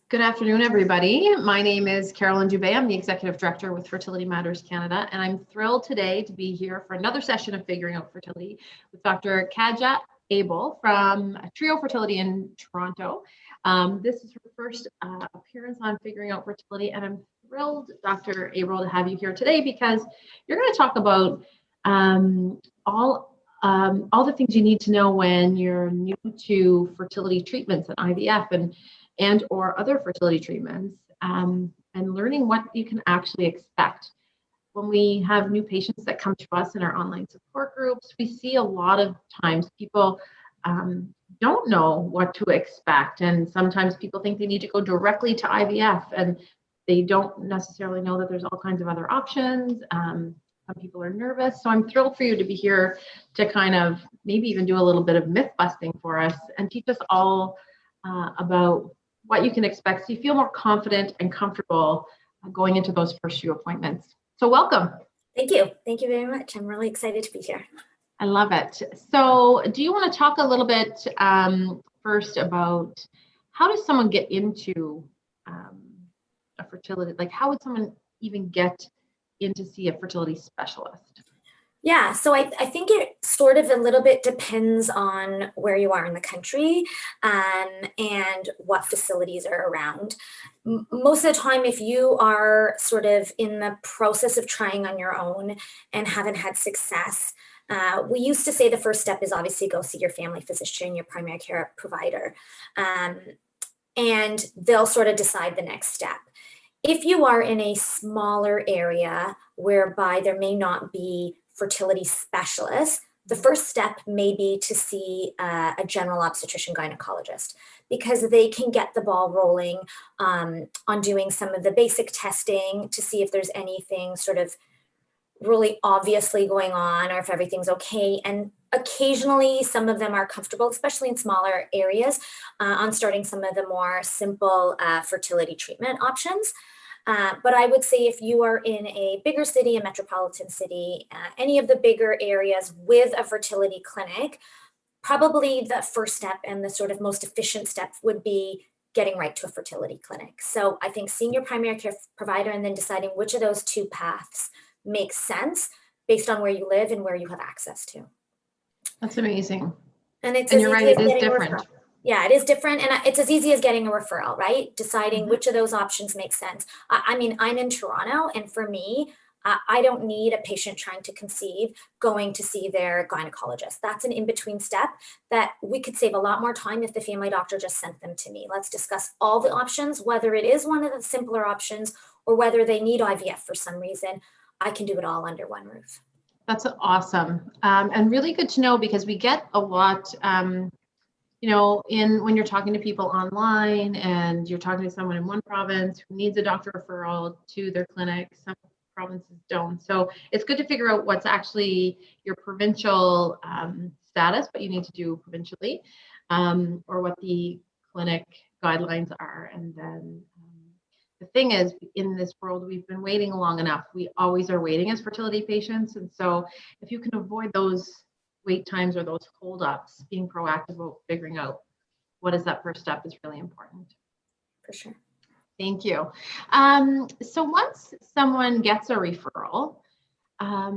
Good afternoon, everybody. My name is Carolyn Dubé. I'm the Executive Director with Fertility Matters Canada, and I'm thrilled today to be here for another session of Figuring Out Fertility with Dr. Kajaa Abrol from Trio Fertility in Toronto. This is her first appearance on Figuring Out Fertility, and I'm thrilled, Dr. Abrol, to have you here today because you're going to talk about all the things you need to know when you're new to fertility treatments and IVF and or other fertility treatments, and learning what you can actually expect. When we have new patients that come to us in our online support groups, we see a lot of times people don't know what to expect. And sometimes people think they need to go directly to IVF and they don't necessarily know that there's all kinds of other options. Some people are nervous. So I'm thrilled for you to be here to kind of maybe even do a little bit of myth busting for us and teach us all about what you can expect so you feel more confident and comfortable going into those first few appointments. So welcome. Thank you. Thank you very much. I'm really excited to be here. I love it. So do you want to talk a little bit first about how does someone get into a fertility, like how would someone even get in to see a fertility specialist? Yeah, so I think it sort of a little bit depends on where you are in the country and what facilities are around. Most of the time, if you are sort of in the process of trying on your own and haven't had success, we used to say the first step is obviously go see your family physician, your primary care provider, and they'll sort of decide the next step. If you are in a smaller area whereby there may not be fertility specialists, the first step may be to see a general obstetrician gynecologist because they can get the ball rolling on doing some of the basic testing to see if there's anything sort of really obviously going on or if everything's okay. And occasionally some of them are comfortable, especially in smaller areas, on starting some of the more simple fertility treatment options. But I would say if you are in a bigger city, a metropolitan city, any of the bigger areas with a fertility clinic, probably the first step and the sort of most efficient step would be getting right to a fertility clinic. So I think seeing your primary care provider and then deciding which of those two paths makes sense based on where you live and where you have access to. That's amazing. And you're right, it is different. Yeah, it is different. And it's as easy as getting a referral, right? Deciding which of those options make sense. I mean, I'm in Toronto, and for me, I don't need a patient trying to conceive going to see their gynecologist. That's an in-between step that we could save a lot more time if the family doctor just sent them to me. Let's discuss all the options, whether it is one of the simpler options or whether they need IVF for some reason. I can do it all under one roof. That's awesome. And really good to know because we get a lot, when you're talking to people online and you're talking to someone in one province who needs a doctor referral to their clinic, some provinces don't. So it's good to figure out what's actually your provincial status, what you need to do provincially, or what the clinic guidelines are. And then the thing is, in this world, we've been waiting long enough. We always are waiting as fertility patients. And so if you can avoid those wait times or those holdups, being proactive about figuring out what is that first step is really important. For sure. Thank you. So once someone gets a referral, I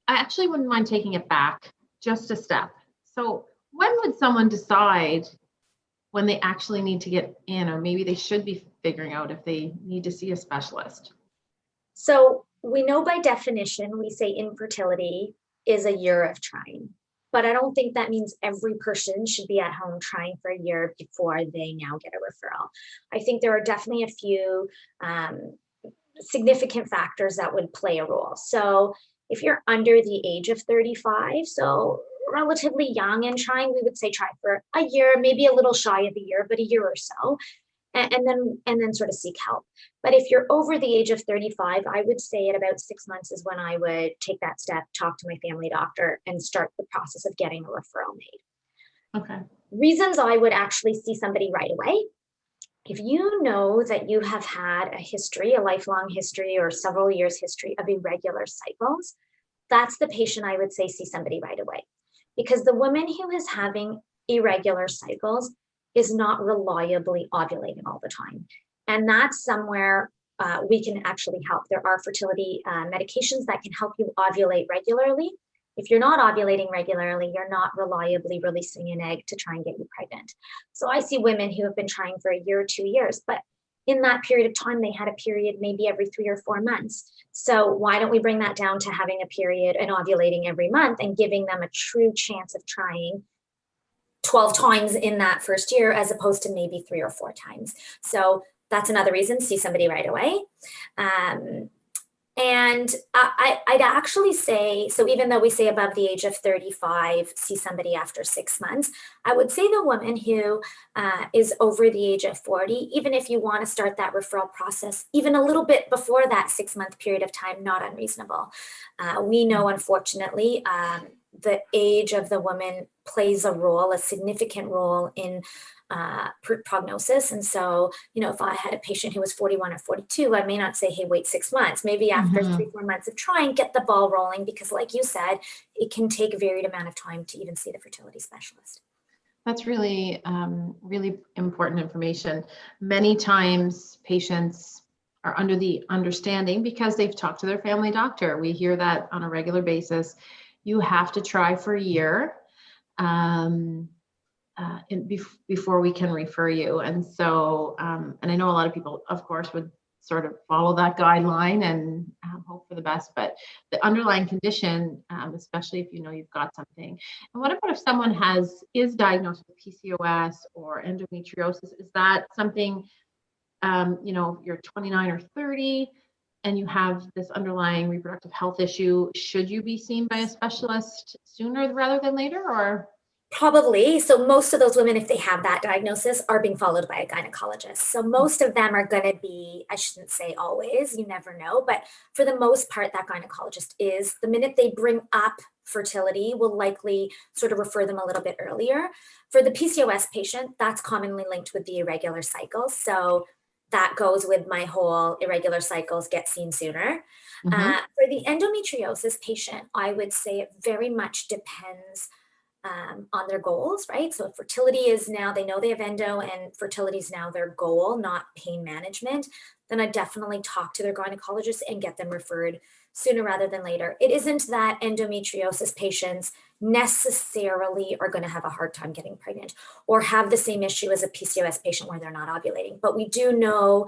actually wouldn't mind taking it back just a step. So when would someone decide when they actually need to get in, or maybe they should be figuring out if they need to see a specialist? So we know by definition, we say infertility is a year of trying, but I don't think that means every person should be at home trying for a year before they now get a referral. I think there are definitely a few significant factors that would play a role. So if you're under the age of 35, so relatively young and trying, we would say try for a year, maybe a little shy of a year, but a year or so, and then sort of seek help. But if you're over the age of 35, I would say at about 6 months is when I would take that step, talk to my family doctor, and start the process of getting a referral made. Okay. Reasons I would actually see somebody right away. If you know that you have had a history, a lifelong history or several years history of irregular cycles, that's the patient I would say see somebody right away. Because the woman who is having irregular cycles is not reliably ovulating all the time. And that's somewhere we can actually help. There are fertility medications that can help you ovulate regularly. If you're not ovulating regularly, you're not reliably releasing an egg to try and get you pregnant. So I see women who have been trying for a year or 2 years, but in that period of time, they had a period maybe every 3 or 4 months. So why don't we bring that down to having a period and ovulating every month and giving them a true chance of trying 12 times in that first year, as opposed to maybe 3 or 4 times. So that's another reason, see somebody right away. And I'd actually say, so even though we say above the age of 35, see somebody after 6 months, I would say the woman who is over the age of 40, even if you want to start that referral process, even a little bit before that 6-month period of time, not unreasonable. We know, unfortunately, the age of the woman plays a significant role in prognosis. And so, if I had a patient who was 41 or 42, I may not say, hey, wait 6 months. Maybe after 3-4 months of trying, get the ball rolling, because like you said, it can take a varied amount of time to even see the fertility specialist. That's really, really important information. Many times patients are under the understanding, because they've talked to their family doctor. We hear that on a regular basis. You have to try for a year before we can refer you. And so, and I know a lot of people, of course, would sort of follow that guideline and hope for the best, but the underlying condition, especially if you've got something. And what about if someone is diagnosed with PCOS or endometriosis? Is that something, if you're 29 or 30 and you have this underlying reproductive health issue, should you be seen by a specialist sooner rather than later, or? Probably. So most of those women, if they have that diagnosis, are being followed by a gynecologist. So most of them are going to be, I shouldn't say always, you never know, but for the most part, that gynecologist is, the minute they bring up fertility, will likely sort of refer them a little bit earlier. For the PCOS patient, that's commonly linked with the irregular cycles. So that goes with my whole irregular cycles, get seen sooner. For the endometriosis patient, I would say it very much depends on their goals, right? So if fertility is now, they know they have endo and fertility is now their goal, not pain management, then I definitely talk to their gynecologist and get them referred sooner rather than later. It isn't that endometriosis patients necessarily are going to have a hard time getting pregnant or have the same issue as a PCOS patient where they're not ovulating. But we do know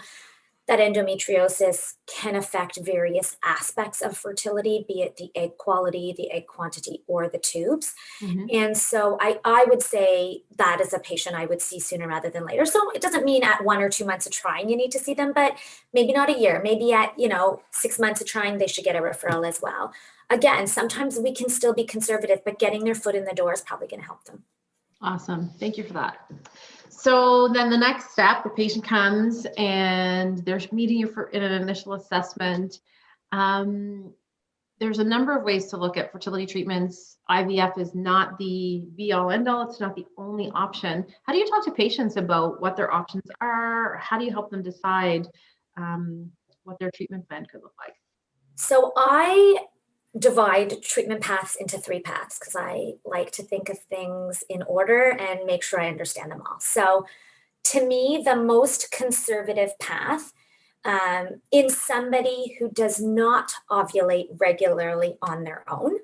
that endometriosis can affect various aspects of fertility, be it the egg quality, the egg quantity, or the tubes. And so I would say that as a patient, I would see sooner rather than later. So it doesn't mean at 1 or 2 months of trying you need to see them, but maybe not a year. Maybe at 6 months of trying, they should get a referral as well. Again, sometimes we can still be conservative, but getting their foot in the door is probably going to help them. Awesome. Thank you for that. So then the next step, the patient comes and they're meeting you in an initial assessment. There's a number of ways to look at fertility treatments. IVF is not the be all end all. It's not the only option. How do you talk to patients about what their options are? How do you help them decide what their treatment plan could look like? So I divide treatment paths into 3 paths because I like to think of things in order and make sure I understand them all. So to me, the most conservative path in somebody who does not ovulate regularly on their own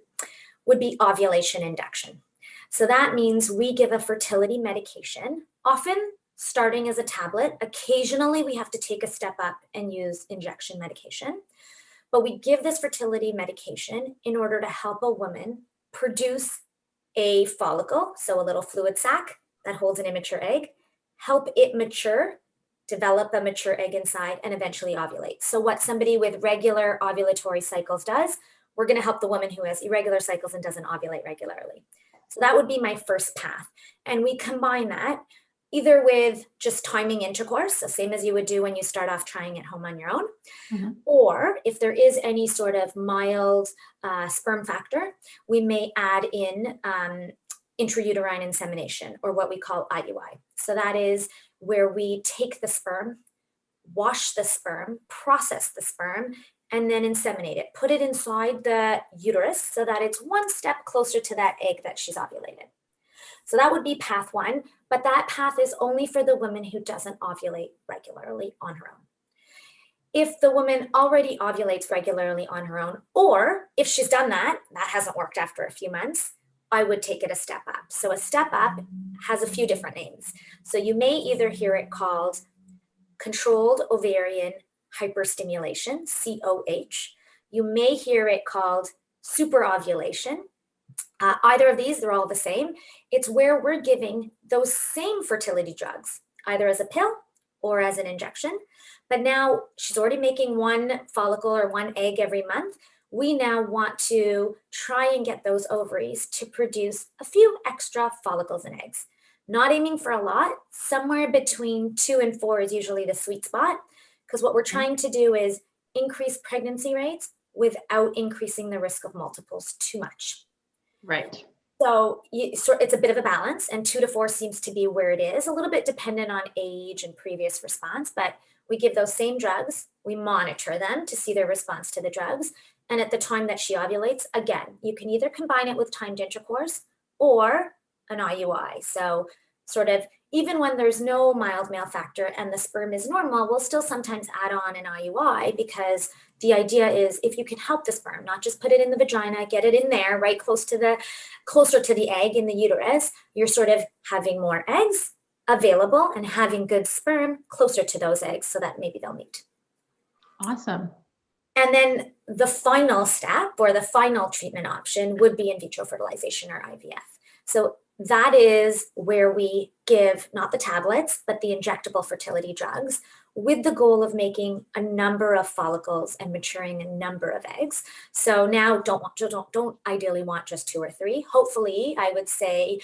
would be ovulation induction. So that means we give a fertility medication, often starting as a tablet. Occasionally, we have to take a step up and use injection medication. But we give this fertility medication in order to help a woman produce a follicle, so a little fluid sac that holds an immature egg, help it mature, develop a mature egg inside, and eventually ovulate. So what somebody with regular ovulatory cycles does, we're going to help the woman who has irregular cycles and doesn't ovulate regularly. So that would be my first path. And we combine that either with just timing intercourse, so same as you would do when you start off trying at home on your own, or if there is any sort of mild sperm factor, we may add in intrauterine insemination, or what we call IUI. So that is where we take the sperm, wash the sperm, process the sperm, and then inseminate it, put it inside the uterus so that it's one step closer to that egg that she's ovulated. So that would be path one, but that path is only for the woman who doesn't ovulate regularly on her own. If the woman already ovulates regularly on her own, or if she's done that, that hasn't worked after a few months, I would take it a step up. So a step up has a few different names. So you may either hear it called controlled ovarian hyperstimulation, COH. You may hear it called superovulation. Either of these, they're all the same. It's where we're giving those same fertility drugs, either as a pill or as an injection. But now she's already making one follicle or one egg every month. We now want to try and get those ovaries to produce a few extra follicles and eggs. Not aiming for a lot, somewhere between 2 and 4 is usually the sweet spot, because what we're trying to do is increase pregnancy rates without increasing the risk of multiples too much. Right. So it's a bit of a balance, and 2 to 4 seems to be where it is, a little bit dependent on age and previous response, but we give those same drugs, we monitor them to see their response to the drugs, and at the time that she ovulates, again, you can either combine it with timed intercourse or an IUI. So sort of, even when there's no mild male factor and the sperm is normal, we'll still sometimes add on an IUI, because the idea is if you can help the sperm, not just put it in the vagina, get it in there, right closer to the egg in the uterus, you're sort of having more eggs available and having good sperm closer to those eggs so that maybe they'll meet. Awesome. And then the final step or the final treatment option would be in vitro fertilization or IVF. So that is where we give not the tablets, but the injectable fertility drugs with the goal of making a number of follicles and maturing a number of eggs. So now don't ideally want just 2 or 3. Hopefully, I would say,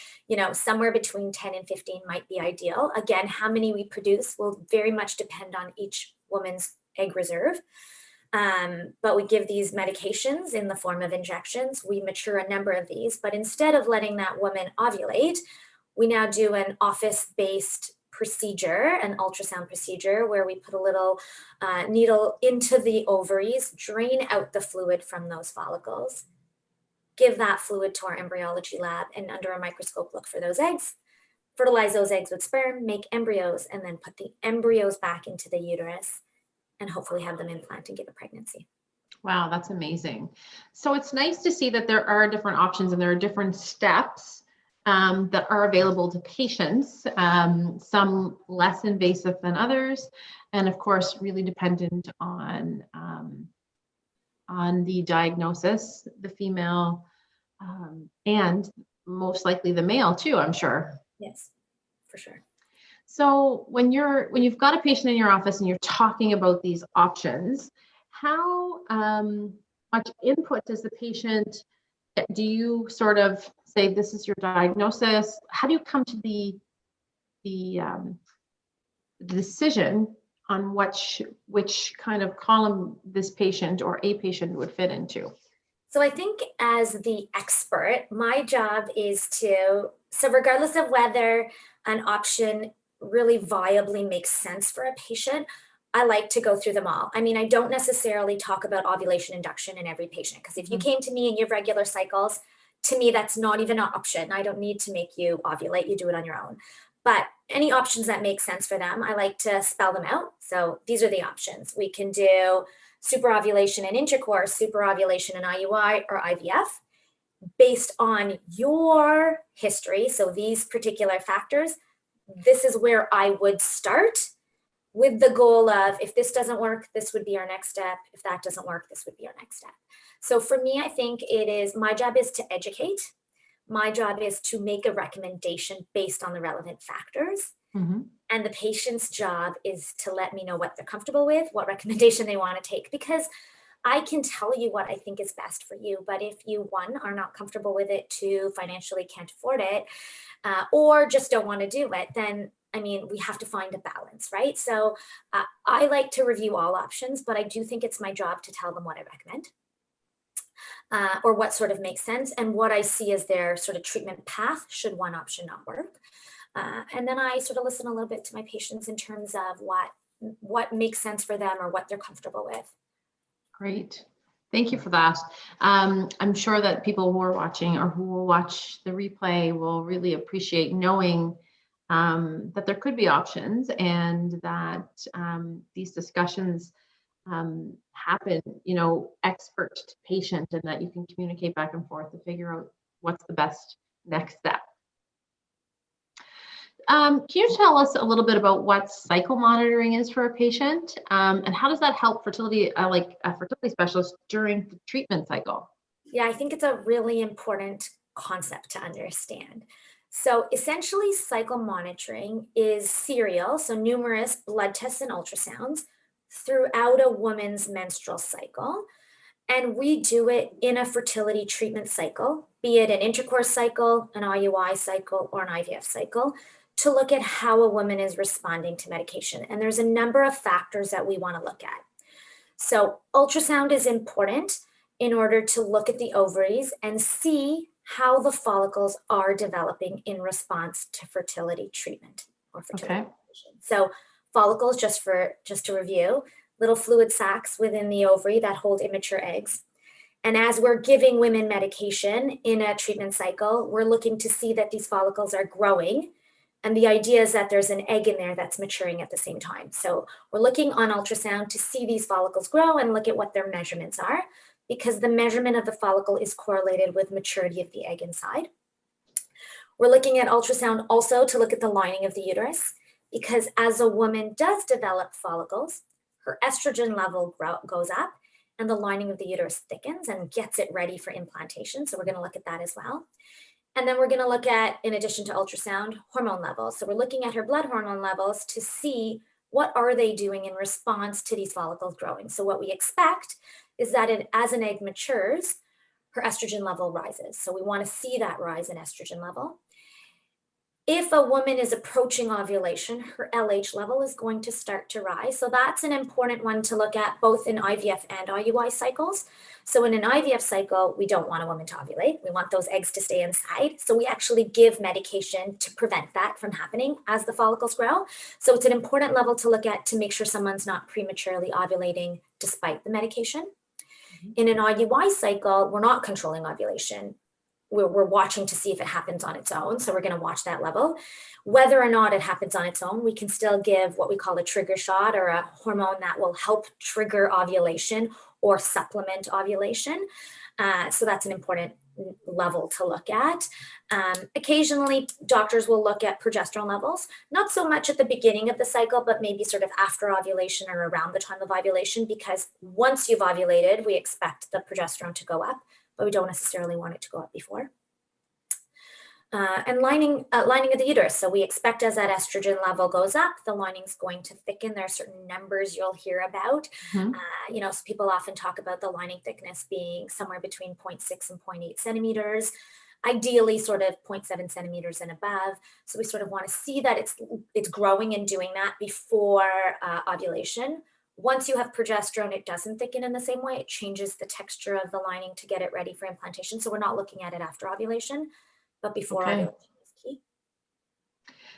somewhere between 10 and 15 might be ideal. Again, how many we produce will very much depend on each woman's egg reserve. But we give these medications in the form of injections. We mature a number of these, but instead of letting that woman ovulate, we now do an office-based procedure, an ultrasound procedure, where we put a little needle into the ovaries, drain out the fluid from those follicles, give that fluid to our embryology lab, and under a microscope look for those eggs, fertilize those eggs with sperm, make embryos, and then put the embryos back into the uterus and hopefully have them implant and give a pregnancy. Wow, that's amazing. So it's nice to see that there are different options and there are different steps that are available to patients, some less invasive than others, and of course, really dependent on the diagnosis, the female, and most likely the male too, I'm sure. Yes, for sure. So when you've got a patient in your office and you're talking about these options, how much input does the patient get? Do you sort of say, this is your diagnosis? How do you come to the decision on which kind of column this patient or a patient would fit into? So I think as the expert, my job is so regardless of whether an option really viably makes sense for a patient, I like to go through them all. I mean, I don't necessarily talk about ovulation induction in every patient, because if you came to me and you have regular cycles, to me, that's not even an option. I don't need to make you ovulate. You do it on your own. But any options that make sense for them, I like to spell them out. So these are the options. We can do superovulation and intercourse, superovulation and IUI or IVF, based on your history. So these particular factors, this is where I would start, with the goal of, if this doesn't work, this would be our next step. If that doesn't work, this would be our next step. So for me, I think my job is to educate. My job is to make a recommendation based on the relevant factors. Mm-hmm. And the patient's job is to let me know what they're comfortable with, what recommendation they want to take, because I can tell you what I think is best for you. But if you, one, are not comfortable with it, two, financially can't afford it, or just don't want to do it, then, I mean, we have to find a balance, right? So I like to review all options, but I do think it's my job to tell them what I recommend, or what sort of makes sense, and what I see as their sort of treatment path should one option not work. And then I sort of listen a little bit to my patients in terms of what makes sense for them or what they're comfortable with. Great. Thank you for that. I'm sure that people who are watching or who will watch the replay will really appreciate knowing that there could be options, and that these discussions happen, expert to patient, and that you can communicate back and forth to figure out what's the best next step. Can you tell us a little bit about what cycle monitoring is for a patient, and how does that help fertility, like a fertility specialist during the treatment cycle? Yeah, I think it's a really important concept to understand. So essentially, cycle monitoring is serial, so numerous blood tests and ultrasounds throughout a woman's menstrual cycle. And we do it in a fertility treatment cycle, be it an intercourse cycle, an IUI cycle, or an IVF cycle, to look at how a woman is responding to medication. And there's a number of factors that we want to look at. So ultrasound is important in order to look at the ovaries and see how the follicles are developing in response to fertility treatment or fertility medication. So follicles, just to review, little fluid sacs within the ovary that hold immature eggs. And as we're giving women medication in a treatment cycle, we're looking to see that these follicles are growing. And the idea is that there's an egg in there that's maturing at the same time. So we're looking on ultrasound to see these follicles grow and look at what their measurements are, because the measurement of the follicle is correlated with maturity of the egg inside. We're looking at ultrasound also to look at the lining of the uterus, because as a woman does develop follicles, her estrogen level goes up and the lining of the uterus thickens and gets it ready for implantation. So we're going to look at that as well. And then we're going to look at, in addition to ultrasound, hormone levels. So we're looking at her blood hormone levels to see what are they doing in response to these follicles growing. So what we expect is that as an egg matures, her estrogen level rises. So we want to see that rise in estrogen level. If a woman is approaching ovulation, her LH level is going to start to rise. So that's an important one to look at both in IVF and IUI cycles. So in an IVF cycle, we don't want a woman to ovulate. We want those eggs to stay inside. So we actually give medication to prevent that from happening as the follicles grow. So it's an important level to look at to make sure someone's not prematurely ovulating despite the medication. In an IUI cycle, we're not controlling ovulation. We're watching to see if it happens on its own. So we're going to watch that level. Whether or not it happens on its own, we can still give what we call a trigger shot, or a hormone that will help trigger ovulation or supplement ovulation. So that's an important level to look at. Occasionally, doctors will look at progesterone levels, not so much at the beginning of the cycle, but maybe sort of after ovulation or around the time of ovulation, because once you've ovulated, we expect the progesterone to go up, but we don't necessarily want it to go up before. And lining of the uterus. So we expect as that estrogen level goes up, the lining's going to thicken. There are certain numbers you'll hear about. So people often talk about the lining thickness being somewhere between 0.6 and 0.8 centimeters, ideally sort of 0.7 centimeters and above. So we sort of want to see that it's growing and doing that before ovulation. Once you have progesterone, it doesn't thicken in the same way. It changes the texture of the lining to get it ready for implantation. So we're not looking at it after ovulation, but before ovulation is key.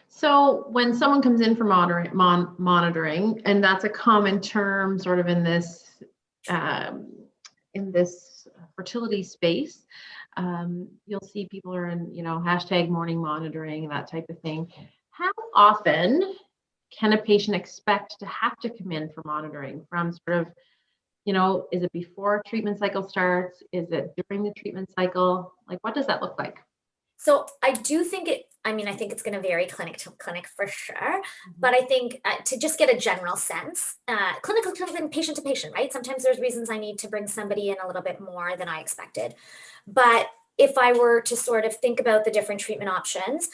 So when someone comes in for monitoring, and that's a common term sort of in this fertility space, you'll see people are in, hashtag morning monitoring, that type of thing. How often can a patient expect to have to come in for monitoring from sort of, is it before treatment cycle starts? Is it during the treatment cycle? Like, what does that look like? So I do think I think it's going to vary clinic to clinic for sure. But I think to just get a general sense, clinical to clinic, patient to patient, right? Sometimes there's reasons I need to bring somebody in a little bit more than I expected. But if I were to sort of think about the different treatment options,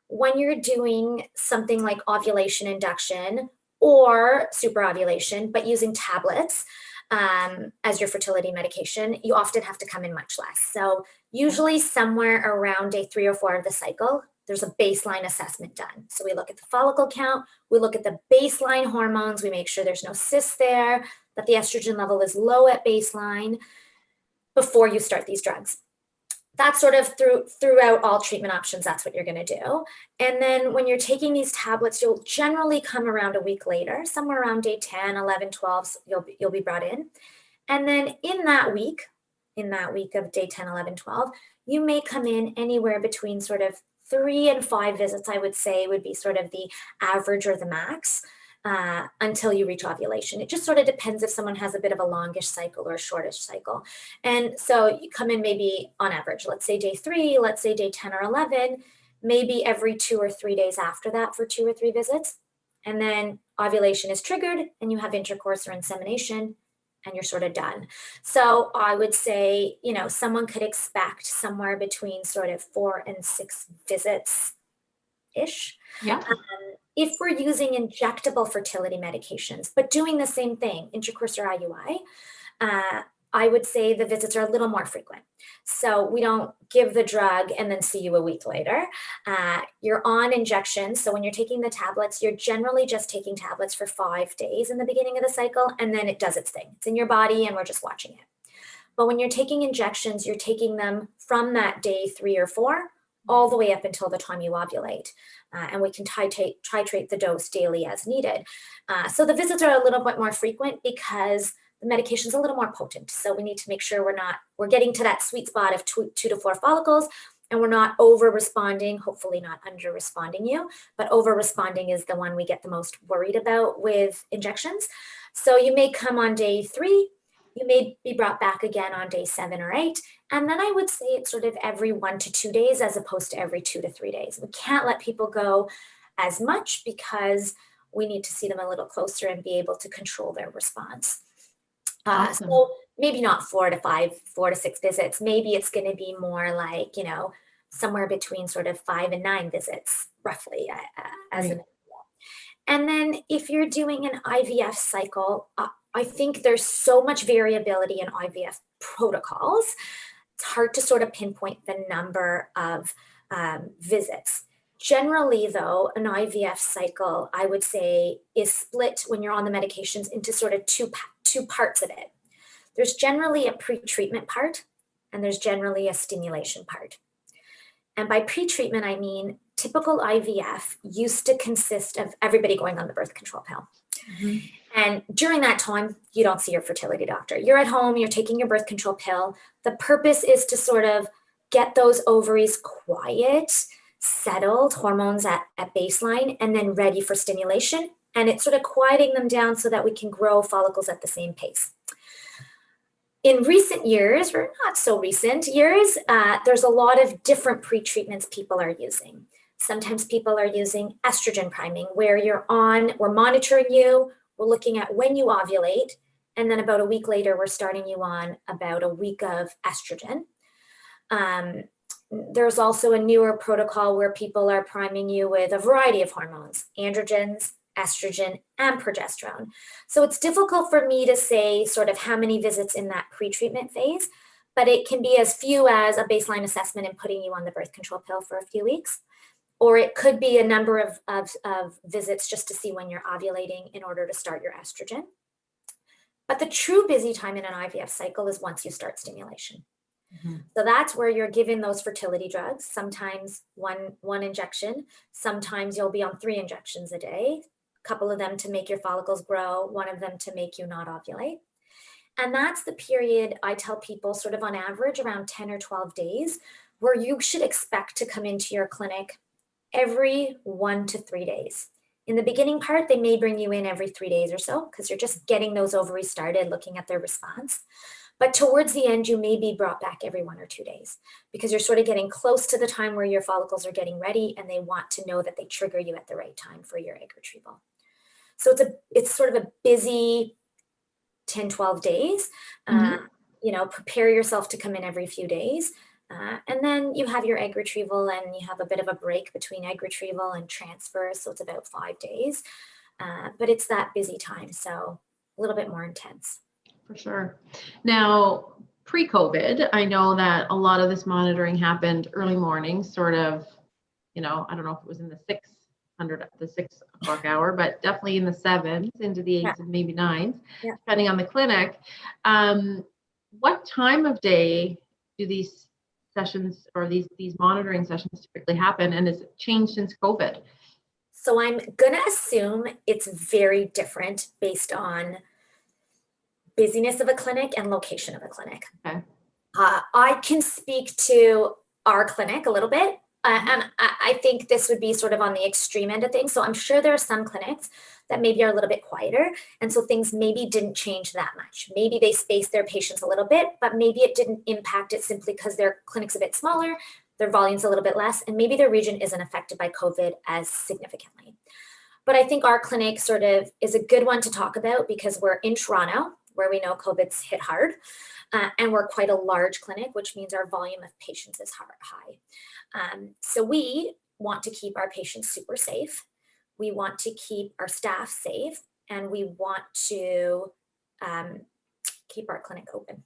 when you're doing something like ovulation induction or superovulation, but using tablets as your fertility medication, you often have to come in much less. So usually somewhere around day 3 or 4 of the cycle, there's a baseline assessment done. So we look at the follicle count, we look at the baseline hormones, we make sure there's no cysts there, that the estrogen level is low at baseline before you start these drugs. That's sort of throughout all treatment options, that's what you're going to do. And then when you're taking these tablets, you'll generally come around a week later, somewhere around day 10, 11, 12, you'll be brought in. And then in that week of day 10, 11, 12, you may come in anywhere between sort of 3 and 5 visits, I would say would be sort of the average or the max until you reach ovulation. It just sort of depends if someone has a bit of a longish cycle or a shortish cycle. And so you come in maybe on average, let's say day 3, let's say day 10 or 11, maybe every 2 or 3 days after that for 2 or 3 visits. And then ovulation is triggered and you have intercourse or insemination and you're sort of done. So I would say, someone could expect somewhere between sort of 4 and 6 visits-ish. Yeah. If we're using injectable fertility medications, but doing the same thing, intercourse or IUI, I would say the visits are a little more frequent. So we don't give the drug and then see you a week later. You're on injections. So when you're taking the tablets, you're generally just taking tablets for 5 days in the beginning of the cycle, and then it does its thing. It's in your body and we're just watching it. But when you're taking injections, you're taking them from that day 3 or 4 all the way up until the time you ovulate. And we can titrate the dose daily as needed. So the visits are a little bit more frequent because the medication is a little more potent. So we need to make sure we're getting to that sweet spot of 2 to 4 follicles, and we're not over responding, hopefully not under responding you, but over responding is the one we get the most worried about with injections. So you may come on day 3, you may be brought back again on day 7 or 8. And then I would say it's sort of every 1 to 2 days as opposed to every 2 to 3 days. We can't let people go as much because we need to see them a little closer and be able to control their response. Awesome. So maybe not 4 to 6 visits. Maybe it's going to be more like, somewhere between sort of 5 and 9 visits, roughly, as an example. And then if you're doing an IVF cycle, I think there's so much variability in IVF protocols. It's hard to sort of pinpoint the number of visits. Generally, though, an IVF cycle, I would say, is split when you're on the medications into sort of two parts of it. There's generally a pre-treatment part, and there's generally a stimulation part. And by pre-treatment, I mean typical IVF used to consist of everybody going on the birth control pill. Mm-hmm. And during that time, you don't see your fertility doctor. You're at home, you're taking your birth control pill. The purpose is to sort of get those ovaries quiet, settled, hormones at baseline, and then ready for stimulation. And it's sort of quieting them down so that we can grow follicles at the same pace. In recent years, or not so recent years, there's a lot of different pre-treatments people are using. Sometimes people are using estrogen priming, where we're monitoring you, we're looking at when you ovulate, and then about a week later, we're starting you on about a week of estrogen. There's also a newer protocol where people are priming you with a variety of hormones, androgens, estrogen, and progesterone. So it's difficult for me to say sort of how many visits in that pre-treatment phase, but it can be as few as a baseline assessment and putting you on the birth control pill for a few weeks. Or it could be a number of visits just to see when you're ovulating in order to start your estrogen. But the true busy time in an IVF cycle is once you start stimulation. Mm-hmm. So that's where you're given those fertility drugs, sometimes one injection, sometimes you'll be on 3 injections a day, a couple of them to make your follicles grow, one of them to make you not ovulate. And that's the period I tell people sort of on average around 10 or 12 days where you should expect to come into your clinic every 1 to 3 days. In the beginning part, they may bring you in every 3 days or so because you're just getting those ovaries started, looking at their response. But towards the end, you may be brought back every 1 or 2 days because you're sort of getting close to the time where your follicles are getting ready and they want to know that they trigger you at the right time for your egg retrieval. So it's sort of a busy 10, 12 days. Mm-hmm. Prepare yourself to come in every few days. And then you have your egg retrieval and you have a bit of a break between egg retrieval and transfer. So it's about 5 days. But it's that busy time. So a little bit more intense. For sure. Now, pre-COVID, I know that a lot of this monitoring happened early morning, sort of, I don't know if it was in the 6 o'clock hour, but definitely in the 7s into the 8s and maybe 9s, depending on the clinic. What time of day do these sessions or these monitoring sessions typically happen? And has it changed since COVID? So I'm going to assume it's very different based on busyness of a clinic and location of a clinic. Okay. I can speak to our clinic a little bit, and I think this would be sort of on the extreme end of things. So I'm sure there are some clinics that maybe are a little bit quieter, and so things maybe didn't change that much. Maybe they spaced their patients a little bit, but maybe it didn't impact it simply because their clinic's a bit smaller, their volume's a little bit less, and maybe their region isn't affected by COVID as significantly. But I think our clinic sort of is a good one to talk about because we're in Toronto, where we know COVID's hit hard. And we're quite a large clinic, which means our volume of patients is high. So we want to keep our patients super safe. We want to keep our staff safe, and we want to keep our clinic open.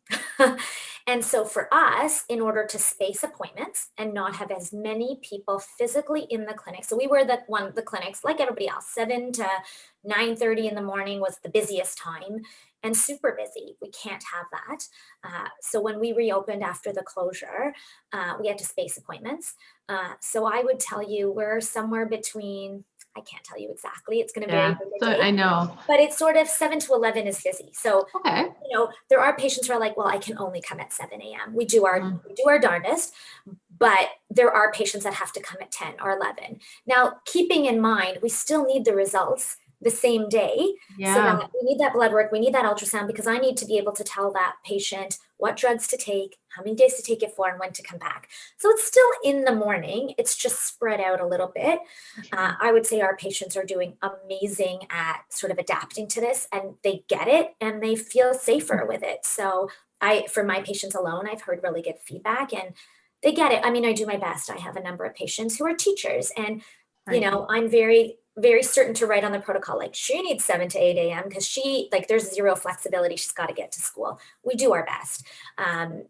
And so for us, in order to space appointments and not have as many people physically in the clinic, so we were the clinics like everybody else, 7 to 9:30 in the morning was the busiest time and super busy. We can't have that. So when we reopened after the closure, we had to space appointments. So I would tell you we're somewhere between, I can't tell you exactly, it's going to vary. So I know. But it's sort of 7 to 11 is busy. So, Okay. There are patients who are like, well, I can only come at 7 a.m. We do our darndest, but there are patients that have to come at 10 or 11. Now, keeping in mind, we still need the results the same day. Yeah. So that we need that blood work, we need that ultrasound, because I need to be able to tell that patient what drugs to take, how many days to take it for, and when to come back. So it's still in the morning. It's just spread out a little bit. Sure. I would say our patients are doing amazing at sort of adapting to this, and they get it and they feel safer with it. So for my patients alone, I've heard really good feedback and they get it. I mean, I do my best. I have a number of patients who are teachers, and Right. I'm very, very certain to write on the protocol, like she needs 7 to 8 a.m. because there's zero flexibility. She's got to get to school. We do our best.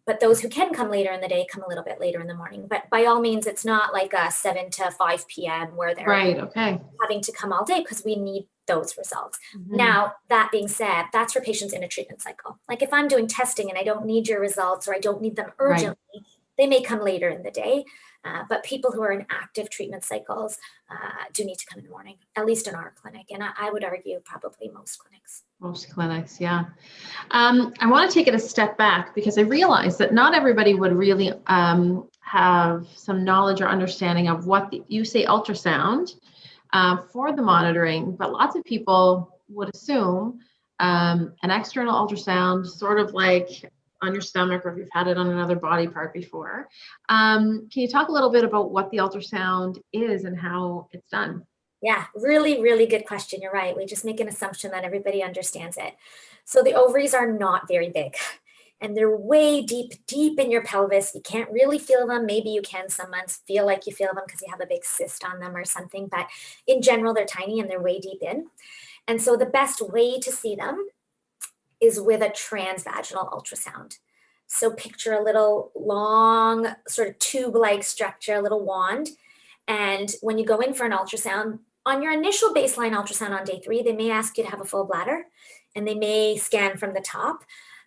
But those who can come later in the day come a little bit later in the morning. But by all means, it's not like a 7 to 5 p.m. where they're having to come all day, because we need those results. Mm-hmm. Now, that being said, that's for patients in a treatment cycle. Like if I'm doing testing and I don't need your results, or I don't need them urgently, they may come later in the day. But people who are in active treatment cycles do need to come in the morning, at least in our clinic. And I would argue probably most clinics. Most clinics, yeah. I want to take it a step back because I realize that not everybody would really have some knowledge or understanding of what you say ultrasound for the monitoring, but lots of people would assume an external ultrasound, sort of like on your stomach, or if you've had it on another body part before. Can you talk a little bit about what the ultrasound is and how it's done? Yeah, really, really good question. You're right. We just make an assumption that everybody understands it. So the ovaries are not very big, and they're way deep in your pelvis. You can't really feel them. Maybe you can some months feel like you feel them because you have a big cyst on them or something. But in general, they're tiny and they're way deep in. And so the best way to see them is with a transvaginal ultrasound. So picture a little long sort of tube-like structure, a little wand. And when you go in for an ultrasound, on your initial baseline ultrasound on day 3, they may ask you to have a full bladder, and they may scan from the top.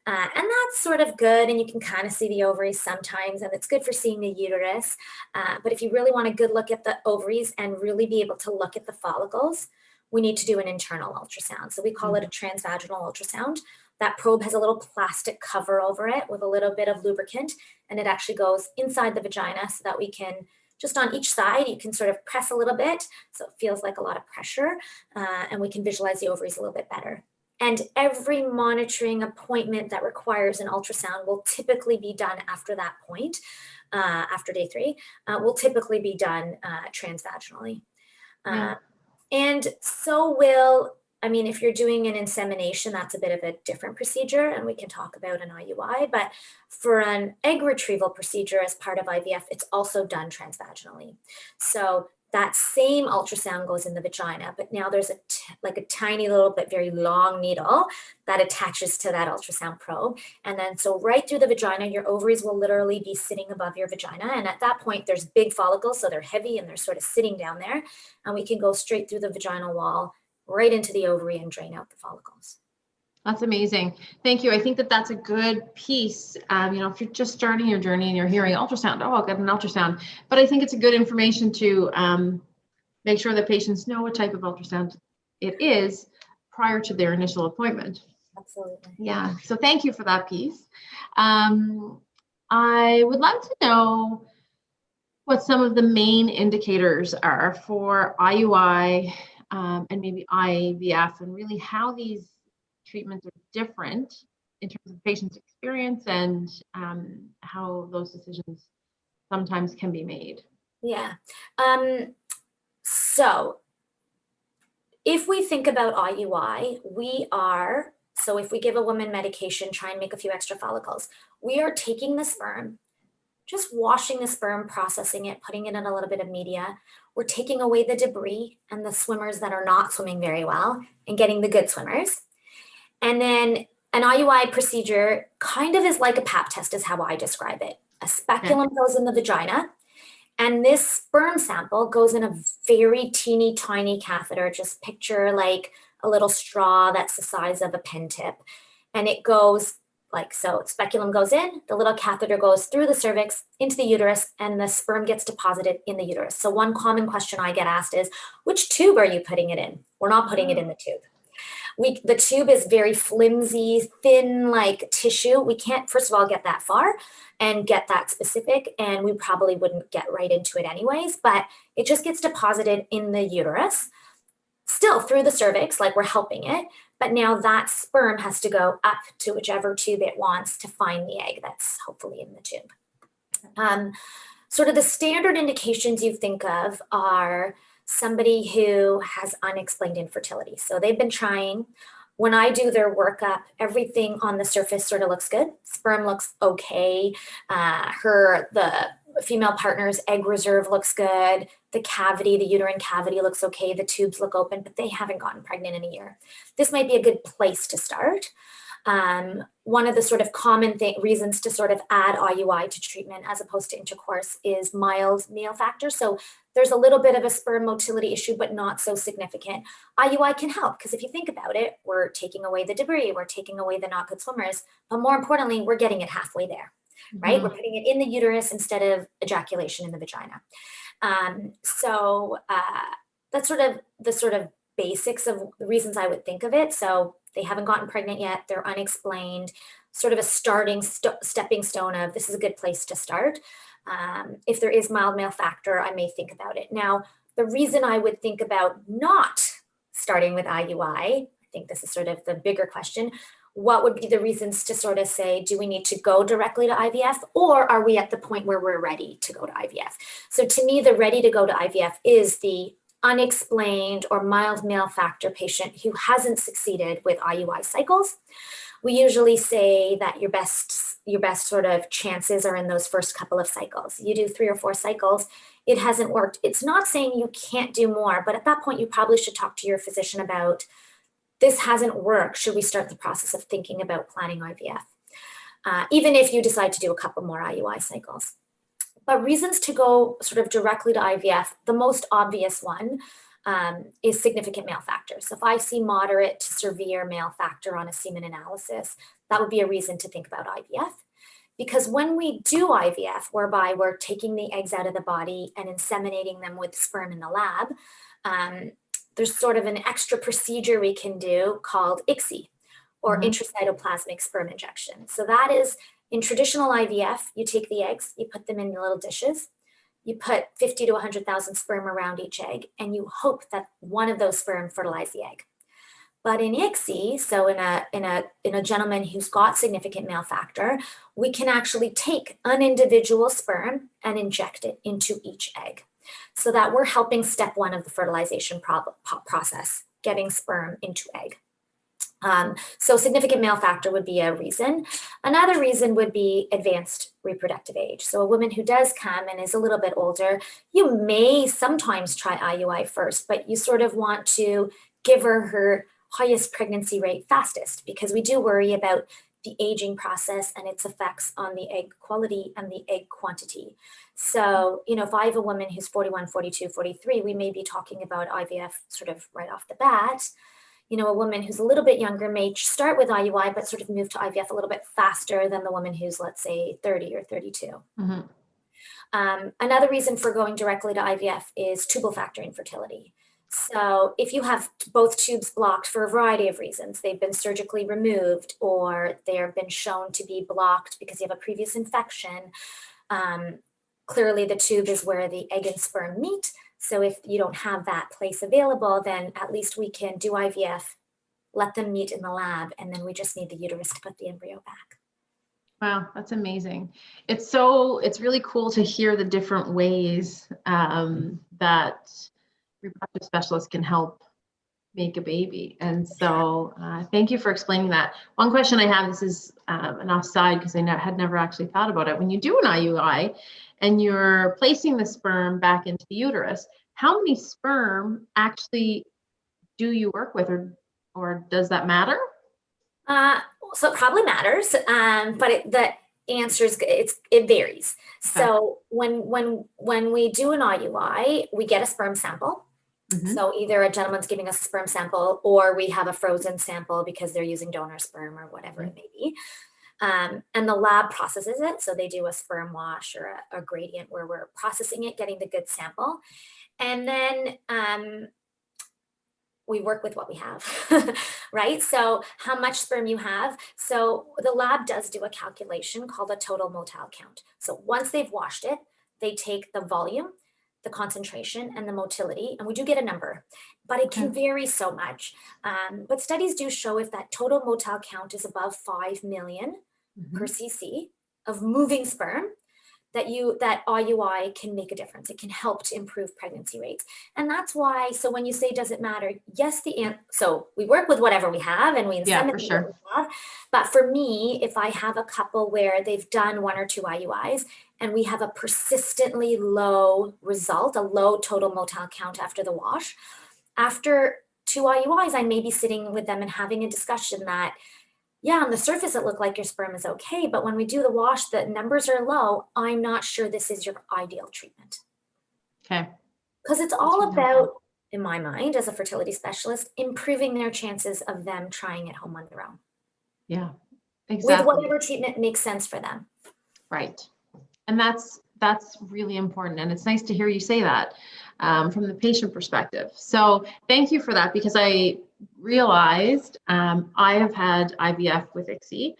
And that's sort of good, and you can kind of see the ovaries sometimes, and it's good for seeing the uterus. But if you really want a good look at the ovaries and really be able to look at the follicles, we need to do an internal ultrasound. So we call it a transvaginal ultrasound. That probe has a little plastic cover over it with a little bit of lubricant, and it actually goes inside the vagina so that we can, just on each side, you can sort of press a little bit so it feels like a lot of pressure, and we can visualize the ovaries a little bit better. And every monitoring appointment that requires an ultrasound will typically be done after that point, after day 3, will typically be done transvaginally. And so if you're doing an insemination, that's a bit of a different procedure, and we can talk about an IUI, but for an egg retrieval procedure as part of IVF, it's also done transvaginally. So that same ultrasound goes in the vagina, but now there's a tiny little but very long needle that attaches to that ultrasound probe. And then so right through the vagina, your ovaries will literally be sitting above your vagina. And at that point, there's big follicles, so they're heavy and they're sort of sitting down there. And we can go straight through the vaginal wall, right into the ovary, and drain out the follicles. That's amazing. Thank you. I think that that's a good piece. If you're just starting your journey and you're hearing ultrasound, I'll get an ultrasound. But I think it's a good information to make sure that patients know what type of ultrasound it is prior to their initial appointment. Absolutely. Yeah, so thank you for that piece. I would love to know what some of the main indicators are for IUI and maybe IVF, and really how these treatments are different in terms of patient's experience and how those decisions sometimes can be made. Yeah. So if we think about IUI, so if we give a woman medication, try and make a few extra follicles, we are taking the sperm, just washing the sperm, processing it, putting it in a little bit of media. We're taking away the debris and the swimmers that are not swimming very well and getting the good swimmers. And then an IUI procedure kind of is like a pap test, is how I describe it. A speculum goes in the vagina, and this sperm sample goes in a very teeny tiny catheter. Just picture like a little straw that's the size of a pen tip. And it goes like so. Speculum goes in, the little catheter goes through the cervix into the uterus, and the sperm gets deposited in the uterus. So one common question I get asked is, which tube are you putting it in? We're not putting it in the tube. The tube is very flimsy, thin, like tissue. We can't, first of all, get that far and get that specific, and we probably wouldn't get right into it anyways, but it just gets deposited in the uterus, still through the cervix, like we're helping it, but now that sperm has to go up to whichever tube it wants to find the egg that's hopefully in the tube. Sort of the standard indications you think of are somebody who has unexplained infertility. So they've been trying. When I do their workup, everything on the surface sort of looks good. Sperm looks okay. The female partner's egg reserve looks good. The uterine cavity looks okay. The tubes look open, but they haven't gotten pregnant in a year. This might be a good place to start. One of the sort of common reasons to sort of add IUI to treatment as opposed to intercourse is mild male factor. So there's a little bit of a sperm motility issue, but not so significant. IUI can help because if you think about it, we're taking away the debris, we're taking away the not good swimmers, but more importantly, we're getting it halfway there, right? We're putting it in the uterus instead of ejaculation in the vagina. That's sort of the basics of the reasons I would think of it. So they haven't gotten pregnant yet, they're unexplained, sort of a starting stepping stone of this is a good place to start. If there is mild male factor, I may think about it. Now, the reason I would think about not starting with IUI, I think this is sort of the bigger question, what would be the reasons to sort of say, do we need to go directly to IVF, or are we at the point where we're ready to go to IVF? So to me, the ready to go to IVF is the unexplained or mild male factor patient who hasn't succeeded with IUI cycles. We usually say that your best sort of chances are in those first couple of cycles. You do 3 or 4 cycles, it hasn't worked. It's not saying you can't do more, but at that point, you probably should talk to your physician about, this hasn't worked. Should we start the process of thinking about planning IVF? Even if you decide to do a couple more IUI cycles. But reasons to go sort of directly to IVF, the most obvious one is significant male factor. So if I see moderate to severe male factor on a semen analysis, that would be a reason to think about IVF. Because when we do IVF, whereby we're taking the eggs out of the body and inseminating them with sperm in the lab, there's sort of an extra procedure we can do called ICSI, or intracytoplasmic sperm injection. So that is, in traditional IVF, you take the eggs, you put them in the little dishes, you put 50 to 100,000 sperm around each egg, and you hope that one of those sperm fertilize the egg. But in ICSI, so in a gentleman who's got significant male factor, we can actually take an individual sperm and inject it into each egg, so that we're helping step 1 of the fertilization process, getting sperm into egg. So significant male factor would be a reason. Another reason would be advanced reproductive age. So a woman who does come and is a little bit older, you may sometimes try IUI first, but you sort of want to give her highest pregnancy rate fastest, because we do worry about the aging process and its effects on the egg quality and the egg quantity. So, if I have a woman who's 41, 42, 43, we may be talking about IVF sort of right off the bat. A woman who's a little bit younger may start with IUI, but sort of move to IVF a little bit faster than the woman who's, let's say, 30 or 32. Another reason for going directly to IVF is tubal factor infertility. So if you have both tubes blocked for a variety of reasons, they've been surgically removed or they've been shown to be blocked because you have a previous infection, clearly the tube is where the egg and sperm meet. So if you don't have that place available, then at least we can do IVF, let them meet in the lab, and then we just need the uterus to put the embryo back. Wow, that's amazing. It's really cool to hear the different ways that reproductive specialists can help make a baby. And so thank you for explaining that. One question I have, this is an offside because I had never actually thought about it. When you do an IUI and you're placing the sperm back into the uterus, how many sperm actually do you work with, or does that matter? So it probably matters, but the answer is it varies. Okay. So when we do an IUI, we get a sperm sample. Mm-hmm. So either a gentleman's giving us a sperm sample, or we have a frozen sample because they're using donor sperm or whatever it may be. And the lab processes it. So they do a sperm wash or a gradient where we're processing it, getting the good sample. And then we work with what we have, right? So how much sperm you have. So the lab does do a calculation called a total motile count. So once they've washed it, they take the volume, the concentration, and the motility, and we do get a number, but it can vary so much. But studies do show if that total motile count is above 5 million per cc of moving sperm, that IUI can make a difference. It can help to improve pregnancy rates. And that's why, so when you say, does it matter? Yes, so we work with whatever we have and we inseminate what we have. But for me, if I have a couple where they've done 1 or 2 IUIs and we have a persistently low result, a low total motile count after the wash, after 2 IUIs, I may be sitting with them and having a discussion that, yeah, on the surface, it looked like your sperm is okay, but when we do the wash, the numbers are low. I'm not sure this is your ideal treatment. Okay. Because it's all about, in my mind, as a fertility specialist, improving their chances of them trying it home on their own. Yeah, exactly. With whatever treatment makes sense for them. Right. And that's really important. And it's nice to hear you say that from the patient perspective. So thank you for that, because I realized I have had IVF with ICSI.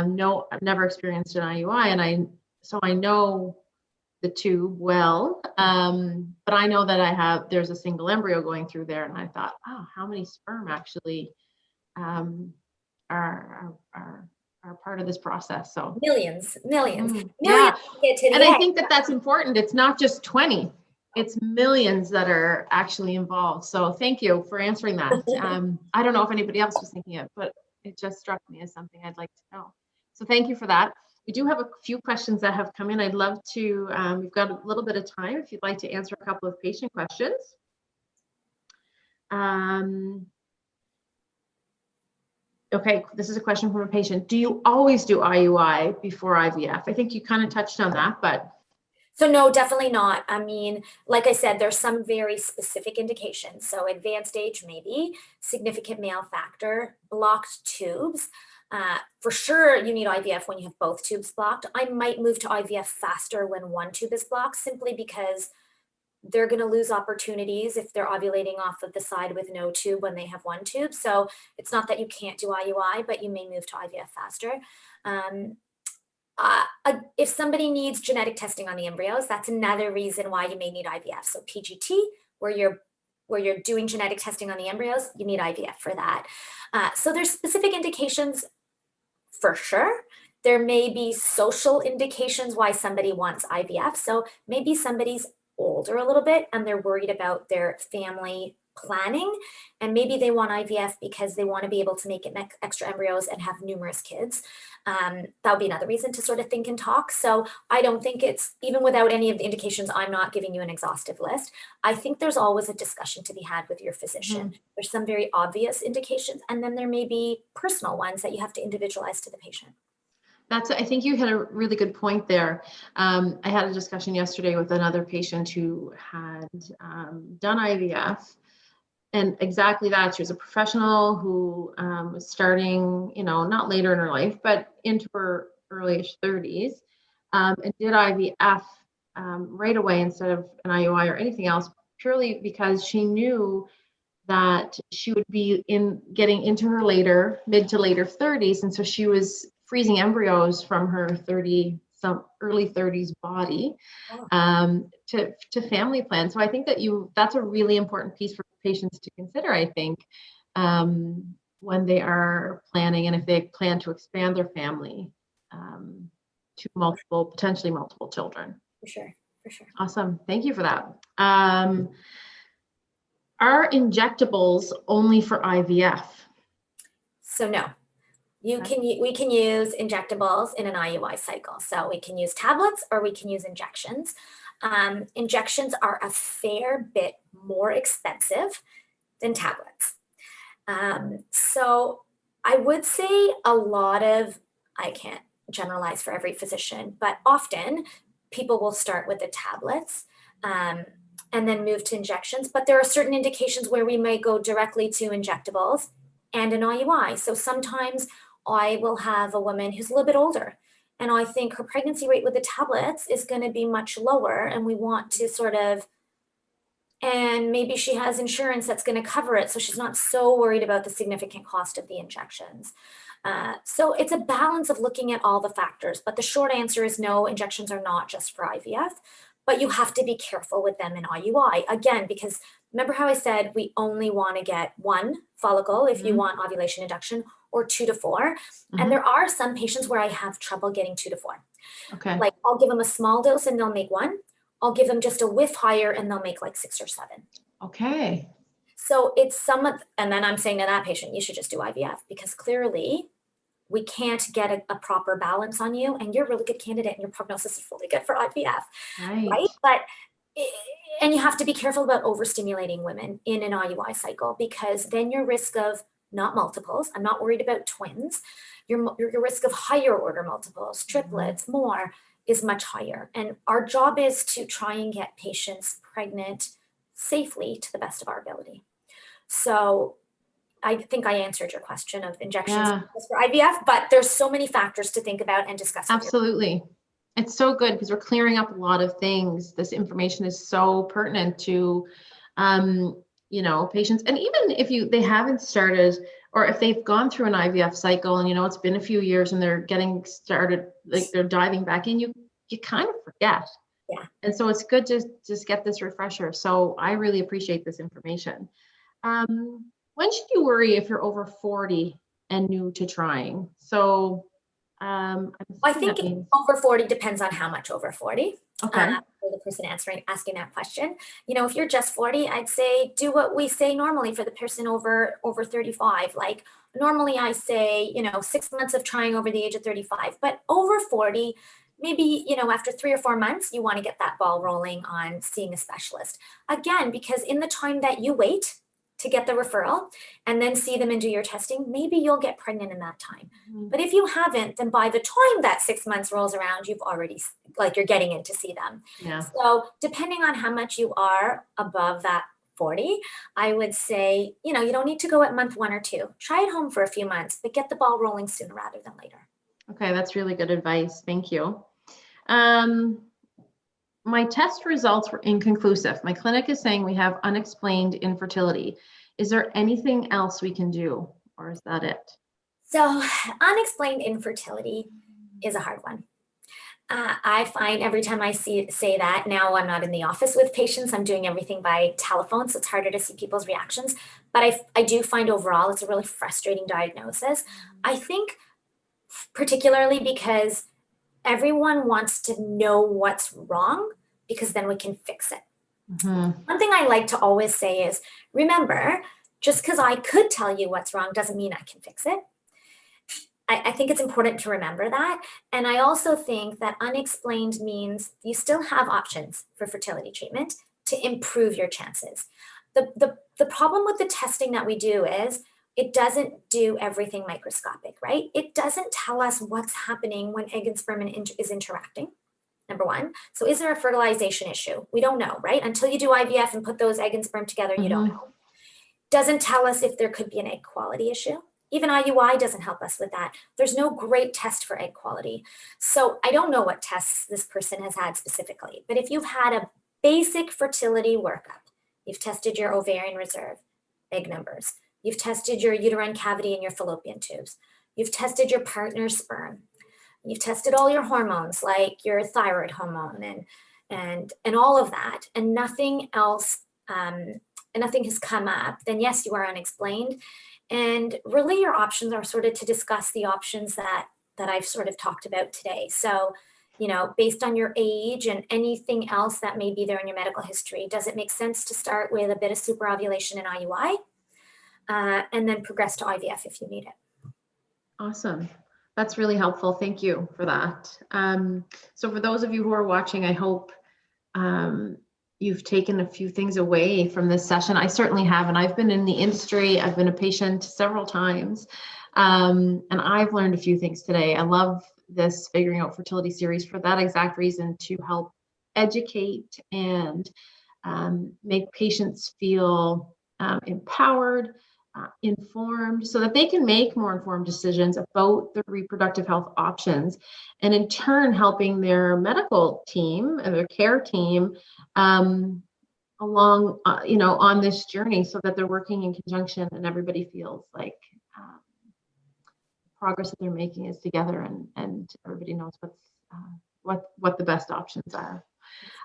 No, I've never experienced an IUI, and so I know the tube well, but I know that there's a single embryo going through there, and I thought, oh, how many sperm actually are part of this process? So millions. Yeah, and I think that's important. It's not just 20. It's millions that are actually involved. So thank you for answering that. I don't know if anybody else was thinking it, but it just struck me as something I'd like to know. So thank you for that. We do have a few questions that have come in. I'd love to, we've got a little bit of time if you'd like to answer a couple of patient questions. Okay, this is a question from a patient. Do you always do IUI before IVF? I think you kind of touched on that, but. So no, definitely not. I mean, like I said, there's some very specific indications. So advanced age, maybe, significant male factor, blocked tubes. For sure, you need IVF when you have both tubes blocked. I might move to IVF faster when one tube is blocked, simply because they're going to lose opportunities if they're ovulating off of the side with no tube when they have one tube. So it's not that you can't do IUI, but you may move to IVF faster. If somebody needs genetic testing on the embryos, that's another reason why you may need IVF. So PGT, where you're doing genetic testing on the embryos, you need IVF for that. So there's specific indications for sure. There may be social indications why somebody wants IVF. So maybe somebody's older a little bit and they're worried about their family planning, and maybe they want IVF because they want to be able to make extra embryos and have numerous kids. That would be another reason to sort of think and talk. So I don't think it's, even without any of the indications, I'm not giving you an exhaustive list. I think there's always a discussion to be had with your physician. There's some very obvious indications, and then there may be personal ones that you have to individualize to the patient. I think you had a really good point there. I had a discussion yesterday with another patient who had done IVF, and exactly that. She was a professional who was starting, not later in her life, but into her early-ish 30s, and did IVF right away instead of an IUI or anything else, purely because she knew that she would be getting into her mid to later 30s. And so she was freezing embryos from her early 30s body to family plan. So I think that's a really important piece for patients to consider, I think, when they are planning and if they plan to expand their family to potentially multiple children. For sure, for sure. Awesome. Thank you for that. Are injectables only for IVF? So no, we can use injectables in an IUI cycle. So we can use tablets or we can use injections. Injections are a fair bit more expensive than tablets. So I would say I can't generalize for every physician, but often people will start with the tablets and then move to injections. But there are certain indications where we may go directly to injectables and an IUI. So sometimes I will have a woman who's a little bit older, and I think her pregnancy rate with the tablets is going to be much lower, and we want to and maybe she has insurance that's going to cover it, so she's not so worried about the significant cost of the injections. So it's a balance of looking at all the factors, but the short answer is no, injections are not just for IVF, but you have to be careful with them in IUI. Again, because remember how I said we only want to get one follicle if you want ovulation induction, or 2 to 4. And there are some patients where I have trouble getting 2 to 4. Okay. Like I'll give them a small dose and they'll make 1. I'll give them just a whiff higher and they'll make like 6 or 7. Okay. So it's and then I'm saying to that patient, you should just do IVF, because clearly we can't get a proper balance on you, and you're a really good candidate and your prognosis is really good for IVF, right? And you have to be careful about overstimulating women in an IUI cycle, because then your risk of not multiples, I'm not worried about twins, your risk of higher order multiples, triplets, more, is much higher. And our job is to try and get patients pregnant safely to the best of our ability. So I think I answered your question of injections for IVF, but there's so many factors to think about and discuss. Absolutely. It's so good because we're clearing up a lot of things. This information is so pertinent to, patients. And even if they haven't started, or if they've gone through an IVF cycle and, it's been a few years and they're getting started, like they're diving back in, you kind of forget. Yeah. And so it's good to just get this refresher. So I really appreciate this information. When should you worry if you're over 40 and new to trying? So I think over 40 depends on how much over 40. Okay. For the person asking that question. If you're just 40, I'd say do what we say normally for the person over 35. Like normally I say, 6 months of trying over the age of 35, but over 40, maybe, after 3 or 4 months, you want to get that ball rolling on seeing a specialist. Again, because in the time that you wait to get the referral and then see them and do your testing, maybe you'll get pregnant in that time. But if you haven't, then by the time that 6 months rolls around, you've already, you're getting in to see them. Yeah. So depending on how much you are above that 40, I would say, you don't need to go at month 1 or 2. Try at home for a few months, but get the ball rolling sooner rather than later. Okay, that's really good advice. Thank you. My test results were inconclusive. My clinic is saying we have unexplained infertility. Is there anything else we can do, or is that it? So unexplained infertility is a hard one. I find every time I say that, now I'm not in the office with patients, I'm doing everything by telephone, so it's harder to see people's reactions. But I do find overall it's a really frustrating diagnosis. I think particularly because everyone wants to know what's wrong, because then we can fix it. One thing I like to always say is, remember, just because I could tell you what's wrong doesn't mean I can fix it. I think it's important to remember that. And I also think that unexplained means you still have options for fertility treatment to improve your chances. The problem with the testing that we do is it doesn't do everything microscopic, right? It doesn't tell us what's happening when egg and sperm is interacting, number one. So is there a fertilization issue? We don't know, right? Until you do IVF and put those egg and sperm together, you don't know. Doesn't tell us if there could be an egg quality issue. Even IUI doesn't help us with that. There's no great test for egg quality. So I don't know what tests this person has had specifically, but if you've had a basic fertility workup You've tested your ovarian reserve, egg numbers. You've tested your uterine cavity and your fallopian tubes. You've tested your partner's sperm. You've tested all your hormones, like your thyroid hormone and all of that, and nothing else, and nothing has come up, then yes, you are unexplained. And really your options are sort of to discuss the options that I've sort of talked about today. So, you know, based on your age and anything else that may be there in your medical history, does it make sense to start with a bit of superovulation and IUI, and then progress to IVF if you need it? Awesome. That's really helpful. Thank you for that. So for those of you who are watching, I hope you've taken a few things away from this session. I certainly have, and I've been in the industry. I've been a patient several times, and I've learned a few things today. I love this Figuring Out Fertility series for that exact reason, to help educate and make patients feel empowered, informed, so that they can make more informed decisions about their reproductive health options, and in turn helping their medical team and their care team along, on this journey, so that they're working in conjunction and everybody feels like progress that they're making is together, and everybody knows what the best options are.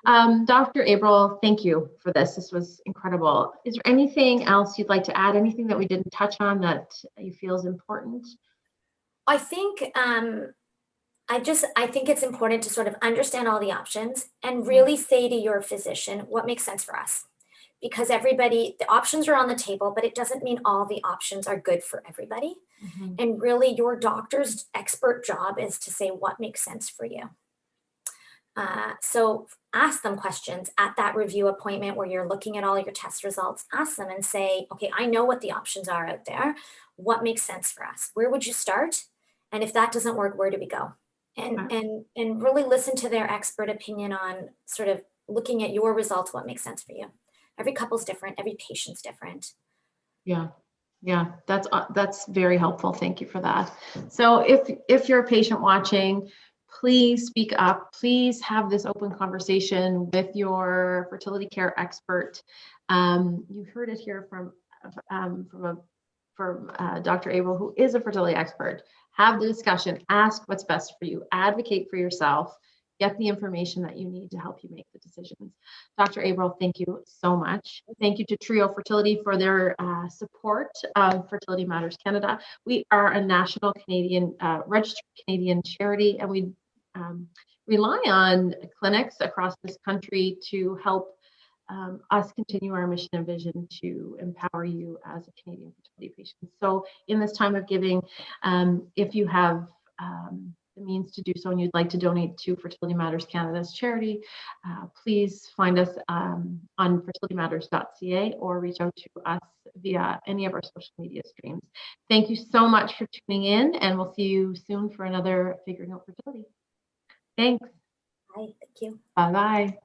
Dr. Abrol, thank you for this. This was incredible. Is there anything else you'd like to add? Anything that we didn't touch on that you feel is important? I think I think it's important to sort of understand all the options and really say to your physician what makes sense for us. Because the options are on the table, but it doesn't mean all the options are good for everybody. Mm-hmm. And really your doctor's expert job is to say what makes sense for you. So ask them questions at that review appointment where you're looking at all your test results. Ask them and say, okay, I know what the options are out there. What makes sense for us? Where would you start? And if that doesn't work, where do we go? And really listen to their expert opinion on sort of looking at your results, what makes sense for you. Every couple's different. Every patient's different. Yeah. That's very helpful. Thank you for that. So if you're a patient watching, please speak up. Please have this open conversation with your fertility care expert. You heard it here from Dr. Abrol, who is a fertility expert. Have the discussion. Ask what's best for you. Advocate for yourself. Get the information that you need to help you make the decisions. Dr. Abrol, thank you so much. Thank you to Trio Fertility for their support of Fertility Matters Canada. We are a national Canadian, registered Canadian charity, and we rely on clinics across this country to help us continue our mission and vision to empower you as a Canadian fertility patient. So in this time of giving, if you have the means to do so and you'd like to donate to Fertility Matters Canada's charity, please find us on fertilitymatters.ca or reach out to us via any of our social media streams. Thank you so much for tuning in, and we'll see you soon for another Figuring Out Fertility. Thanks. Bye. Thank you. Bye-bye.